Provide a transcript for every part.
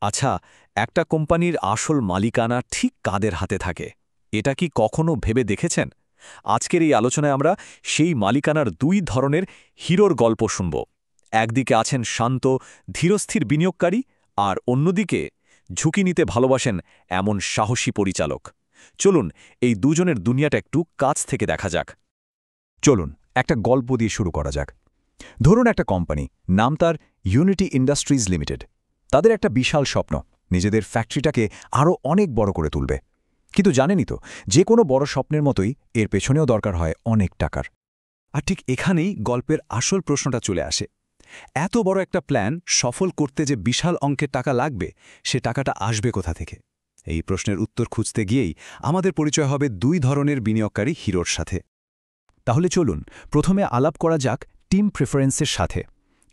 আচ্ছা, একটা কোম্পানির আসল মালিকানা ঠিক কাদের হাতে থাকে এটা কি কখনো ভেবে দেখেছেন? আজকের এই আলোচনায় আমরা সেই মালিকানার দুই ধরনের হিরোর গল্প শুনব। একদিকে আছেন শান্ত, ধীরস্থির বিনিয়োগকারী, আর অন্যদিকে ঝুঁকি নিতে ভালোবাসেন এমন সাহসী পরিচালক। চলুন এই দুজনের দুনিয়াটা একটু কাছ থেকে দেখা যাক। চলুন একটা গল্প দিয়ে শুরু করা যাক। ধরুন একটা কোম্পানি, নাম তার ইউনিটি ইন্ডাস্ট্রিজ লিমিটেড। তাদের একটা বিশাল স্বপ্ন, নিজেদের ফ্যাক্টরিটাকে আরও অনেক বড় করে তুলবে। কিন্তু জানেনই তো, যে কোনো বড় স্বপ্নের মতোই এর পেছনেও দরকার হয় অনেক টাকার। আর ঠিক এখানেই গল্পের আসল প্রশ্নটা চলে আসে। এত বড় একটা প্ল্যান সফল করতে যে বিশাল অঙ্কের টাকা লাগবে, সে টাকাটা আসবে কোথা থেকে? এই প্রশ্নের উত্তর খুঁজতে গিয়েই আমাদের পরিচয় হবে দুই ধরনের বিনিয়োগকারী হিরোর সাথে। তাহলে চলুন প্রথমে আলাপ করা যাক টিম প্রেফারেন্সের সাথে।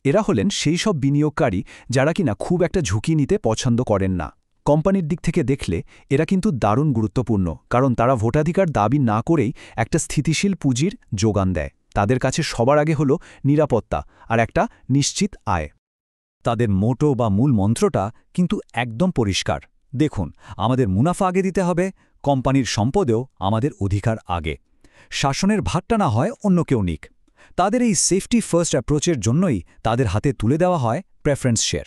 এরা হলেন সেই সব বিনিয়োগকারী যারা কিনা খুব একটা ঝুঁকি নিতে পছন্দ করেন না। কোম্পানির দিক থেকে দেখলে এরা কিন্তু দারুণ গুরুত্বপূর্ণ, কারণ তারা ভোটাধিকার দাবি না করেই একটা স্থিতিশীল পুঁজির যোগান দেয়। তাদের কাছে সবার আগে হলো নিরাপত্তা আর একটা নিশ্চিত আয়। তাদের মোটো বা মূল মন্ত্রটা কিন্তু একদম পরিষ্কার। দেখুন, আমাদের মুনাফা আগে দিতে হবে, কোম্পানির সম্পদেও আমাদের অধিকার আগে। শাসনের ভাগটা না হয় অন্য কেউ নিক। তাদের এই সেফটি ফার্স্ট অ্যাপ্রোচের জন্যই তাদের হাতে তুলে দেওয়া হয় প্রেফারেন্স শেয়ার।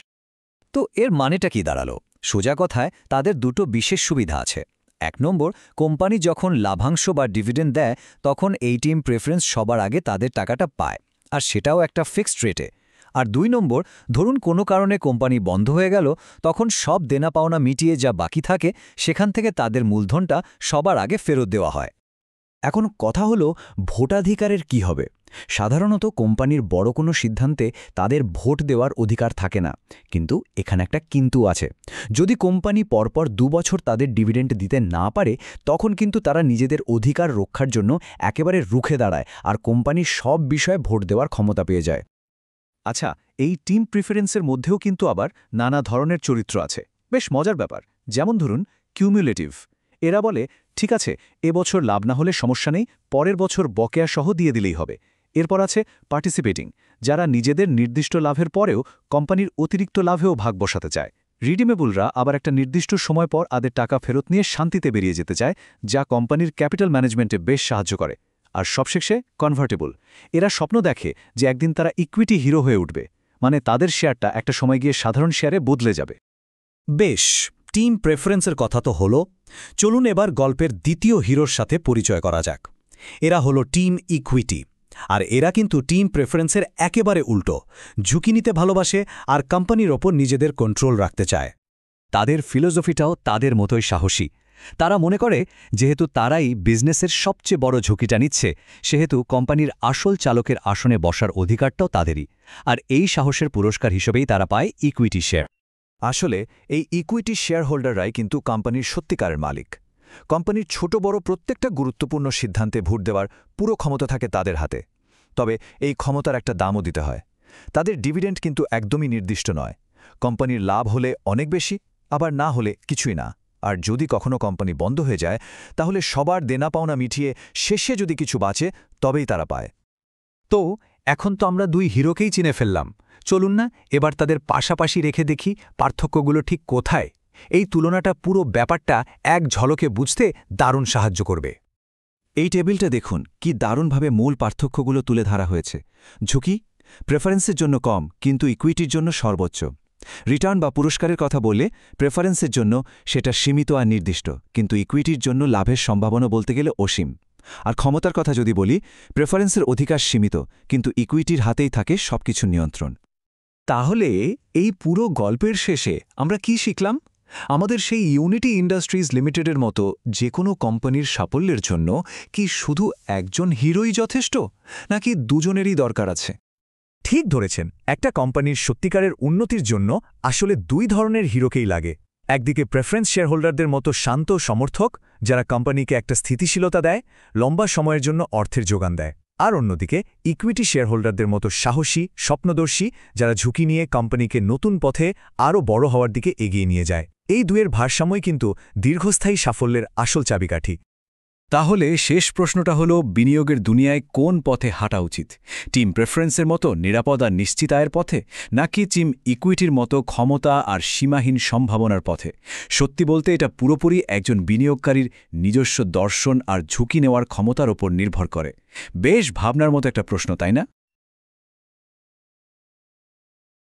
তো এর মানেটা কি দাঁড়ালো? সোজা কথায় তাদের দুটো বিশেষ সুবিধা আছে। ১ নম্বর, কোম্পানি যখন লাভাংশ বা ডিভিডেন্ড দেয়, তখন এই টিম প্রেফারেন্স সবার আগে তাদের টাকাটা পায়, আর সেটাও একটা ফিক্সড রেটে। আর ২ নম্বর, ধরুন কোনো কারণে কোম্পানি বন্ধ হয়ে গেল, তখন সব দেনা পাওনা মিটিয়ে যা বাকি থাকে সেখান থেকে তাদের মূলধনটা সবার আগে ফেরত দেওয়া হয়। এখন কথা হলো, ভোটাধিকারের কি হবে? সাধারণত কোম্পানির বড় কোনো সিদ্ধান্তে তাদের ভোট দেওয়ার অধিকার থাকে না। কিন্তু এখানে একটা কিন্তু আছে। যদি কোম্পানি পরপর ২ বছর তাদের ডিভিডেন্ড দিতে না পারে, তখন কিন্তু তারা নিজেদের অধিকার রক্ষার জন্য একেবারে রুখে দাঁড়ায় আর কোম্পানির সব বিষয়ে ভোট দেওয়ার ক্ষমতা পেয়ে যায়। আচ্ছা, এই টিম প্রিফারেন্সের মধ্যেও কিন্তু আবার নানা ধরনের চরিত্র আছে। বেশ মজার ব্যাপার। যেমন ধরুন কিউমুলেটিভ। এরা বলে, ঠিক আছে, এবছর লাভ না হলে সমস্যা নেই, পরের বছর বকেয়া সহ দিয়ে দিলেই হবে। এরপর আছে পার্টিসিপেটিং, যারা নিজেদের নির্দিষ্ট লাভের পরেও কোম্পানির অতিরিক্ত লাভেও ভাগ বসাতে চায়। রিডিমেবলরা আবার একটা নির্দিষ্ট সময় পর তাদের টাকা ফেরত নিয়ে শান্তিতে বেরিয়ে যেতে চায়, যা কোম্পানির ক্যাপিটাল ম্যানেজমেন্টে বেশ সাহায্য করে। আর সবশেষে কনভার্টেবল। এরা স্বপ্ন দেখে যে একদিন তারা ইকুইটি হিরো হয়ে উঠবে, মানে তাদের শেয়ারটা একটা সময় গিয়ে সাধারণ শেয়ারে বদলে যাবে। বেশ, টিম প্রেফারেন্সের কথা তো হলো। চলুন এবার গল্পের দ্বিতীয় হিরোর সাথে পরিচয় করা যাক। এরা হলো টিম ইকুইটি। আর এরা কিন্তু টিম প্রেফারেন্সের একেবারে উল্টো। ঝুঁকি নিতে ভালোবাসে আর কোম্পানির ওপর নিজেদের কন্ট্রোল রাখতে চায়। তাদের ফিলোসফিটাও তাদের মতোই সাহসী। তারা মনে করে, যেহেতু তারাই বিজনেসের সবচেয়ে বড় ঝুঁকিটা নিচ্ছে, সেহেতু কোম্পানির আসল চালকের আসনে বসার অধিকারটাও তাদেরই। আর এই সাহসের পুরস্কার হিসেবেই তারা পায় ইকুইটি শেয়ার। আসলে এই ইকুইটি শেয়ার হোল্ডাররাই কিন্তু কোম্পানির সত্যিকারের মালিক। কোম্পানির ছোট বড় প্রত্যেকটা গুরুত্বপূর্ণ সিদ্ধান্তে ভোট দেওয়ার পুরো ক্ষমতা থাকে তাদের হাতে। তবে এই ক্ষমতার একটা দামও দিতে হয়। তাদের ডিভিডেন্ড কিন্তু একদমই নির্দিষ্ট নয়। কোম্পানির লাভ হলে অনেক বেশি, আবার না হলে কিছুই না। আর যদি কখনো কোম্পানি বন্ধ হয়ে যায়, তাহলে সবার দেনা পাওনা মিটিয়ে শেষে যদি কিছু বাঁচে, তবেই তারা পায়। তো এখন তো আমরা দুই হিরোকেই চিনে ফেললাম। চলুন না এবার তাদের পাশাপাশি রেখে দেখি পার্থক্যগুলো ঠিক কোথায়। এই তুলনাটা পুরো ব্যাপারটা এক ঝলকে বুঝতে দারুণ সাহায্য করবে। এই টেবিলটা দেখুন, কি দারুণভাবে মূল পার্থক্যগুলো তুলে ধরা হয়েছে। ঝুঁকি প্রেফারেন্সের জন্য কম, কিন্তু ইকুইটির জন্য সর্বোচ্চ। রিটার্ন বা পুরস্কারের কথা বললে প্রেফারেন্সের জন্য সেটা সীমিত আর নির্দিষ্ট, কিন্তু ইকুইটির জন্য লাভের সম্ভাবনা বলতে গেলে অসীম। আর ক্ষমতার কথা যদি বলি, প্রেফারেন্সের অধিকার সীমিত, কিন্তু ইকুইটির হাতেই থাকে সবকিছুর নিয়ন্ত্রণ। তাহলে এই পুরো গল্পের শেষে আমরা কি শিখলাম? আমাদের সেই ইউনিটি ইন্ডাস্ট্রিজ লিমিটেডের মতো যে কোনো কোম্পানির সাফল্যের জন্য কি শুধু একজন হিরোই যথেষ্ট, নাকি দুজনেরই দরকার আছে? ঠিক ধরেছেন, একটা কোম্পানির সত্যিকারের উন্নতির জন্য আসলে দুই ধরনের হিরোকেই লাগে। একদিকে প্রেফারেন্স শেয়ারহোল্ডারদের মতো শান্ত সমর্থক, যারা কোম্পানিকে একটা স্থিতিশীলতা দেয়, লম্বা সময়ের জন্য অর্থের যোগান দেয়। আর অন্যদিকে ইকুইটি শেয়ারহোল্ডারদের মতো সাহসী, স্বপ্নদর্শী, যারা ঝুঁকি নিয়ে কোম্পানিকে নতুন পথে আরও বড় হওয়ার দিকে এগিয়ে নিয়ে যায়। এই দুয়ের ভারসাম্যই কিন্তু দীর্ঘস্থায়ী সাফল্যের আসল চাবিকাঠি। তাহলে শেষ প্রশ্নটা হলো বিনিয়োগের দুনিয়ায় কোন পথে হাঁটা উচিত? টিম প্রেফারেন্সের মতো নিরাপদ আর নিশ্চিত আয়ের পথে, নাকি টিম ইকুইটির মতো ক্ষমতা আর সীমাহীন সম্ভাবনার পথে? সত্যি বলতে এটা পুরোপুরি একজন বিনিয়োগকারীর নিজস্ব দর্শন আর ঝুঁকি নেওয়ার ক্ষমতার ওপর নির্ভর করে। বেশ ভাবনার মতো একটা প্রশ্ন, তাই না?